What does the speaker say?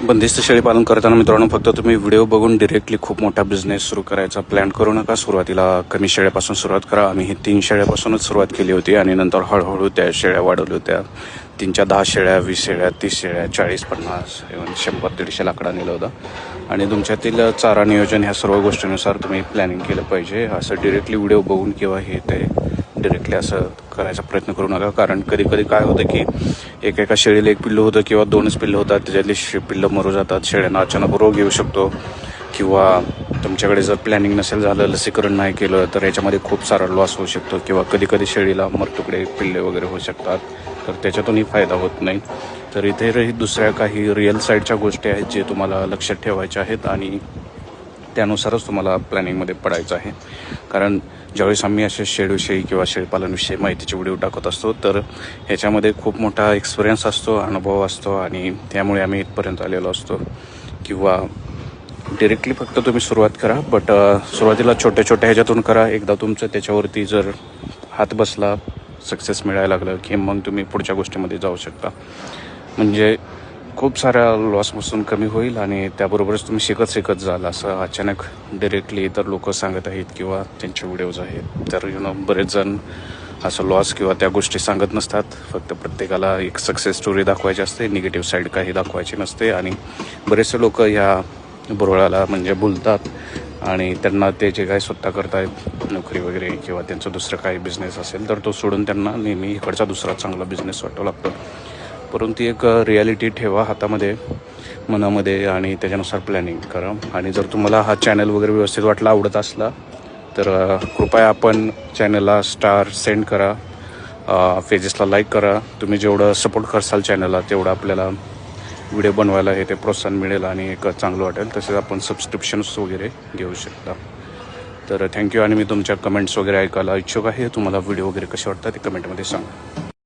बंदिस्त शेळी पालन करताना मित्रांनो फक्त तुम्ही व्हिडिओ बघून डिरेक्टली खूप मोठा बिझनेस सुरू करायचा प्लॅन करू नका. सुरुवातीला कमी शेळ्यापासून सुरुवात करा. आम्ही ही 3 शेळ्यापासूनच सुरुवात केली होती आणि नंतर हळूहळू त्या शेळ्या वाढवल्या होत्या. 3च्या 10 शेळ्या, 20 शेळ्या, 30 शेळ्या, 40, 50, 100-150 लाकडा नेलं होतं. आणि तुमच्यातील चारा नियोजन ह्या सर्व गोष्टींनुसार तुम्ही प्लॅनिंग केलं पाहिजे. असं डिरेक्टली व्हिडिओ बघून किंवा हे ते डिरेक्टली असं करायचा प्रयत्न करू नका. कारण कधी कधी काय होतं की एका शेळीला 1 पिल्लू होतं किंवा 2च पिल्लं होतात, त्याच्यातली पिल्लं मरू जातात. शेळ्यांना अचानक रोग येऊ शकतो किंवा तुमच्याकडे जर प्लॅनिंग नसेल झालं, लसीकरण नाही केलं तर याच्यामध्ये खूप सारा लॉस होऊ शकतो किंवा कधी कधी शेळीला मरतुकडे पिल्ले वगैरे होऊ शकतात, तर त्याच्यातूनही फायदा होत नाही. तर इथे दुसऱ्या काही रिअल साईडच्या गोष्टी आहेत जे तुम्हाला लक्षात ठेवायच्या आहेत आणि त्यानुसारच तुम्हाला प्लॅनिंगमध्ये पडायचं आहे. कारण ज्यावेळेस आम्ही असे शेळीविषयी किंवा शेळीपालनविषयी माहितीचे व्हिडिओ टाकत असतो तर ह्याच्यामध्ये खूप मोठा एक्सपिरियन्स असतो, अनुभव असतो आणि त्यामुळे आम्ही इथपर्यंत आलेलो असतो. किंवा डिरेक्टली फक्त तुम्ही सुरुवात करा, बट सुरुवातीला छोट्या छोट्या ह्याच्यातून करा. एकदा तुमचं त्याच्यावरती जर हात बसला, सक्सेस मिळायला लागलं की मग तुम्ही पुढच्या गोष्टीमध्ये जाऊ शकता. म्हणजे खूप साऱ्या लॉसपासून कमी होईल आणि त्याबरोबरच तुम्ही शिकत जाल. असं अचानक डिरेक्टली तर लोक सांगत आहेत किंवा त्यांचे व्हिडिओज आहेत, तर बरेच जण असं लॉस किंवा त्या गोष्टी सांगत नसतात. फक्त प्रत्येकाला एक सक्सेस स्टोरी दाखवायची असते, निगेटिव्ह साईड काही दाखवायची नसते. आणि बरेचसे लोक ह्या बोरळाला म्हणजे बोलतात आणि त्यांना ते जे काही स्वतः करतायत नोकरी वगैरे किंवा त्यांचं दुसरं काही बिझनेस असेल तर तो सोडून त्यांना नेहमी इकडचा दुसरा चांगला बिझनेस वाटावा लागतो. परंतु एक रिॲलिटी ठेवा हातामध्ये, मनामध्ये आणि त्याच्यानुसार प्लॅनिंग करा. आणि जर तुम्हाला हा चॅनल वगैरे व्यवस्थित वाटला, आवडत असला तर कृपया आपण चॅनलला स्टार सेंड करा, पेजेसला लाईक करा. तुम्ही जेवढं सपोर्ट करसाल चॅनलला तेवढं आपल्याला व्हिडिओ बनवायला हे ते प्रोत्साहन मिळेल आणि एक चांगलं वाटेल. तसेच आपण सबस्क्रिप्शन्स वगैरे घेऊ शकता. तर थँक्यू. आणि मी तुमच्या कमेंट्स वगैरे ऐकायला इच्छुक आहे. तुम्हाला व्हिडिओ वगैरे कसे वाटतात ते कमेंटमध्ये सांगा.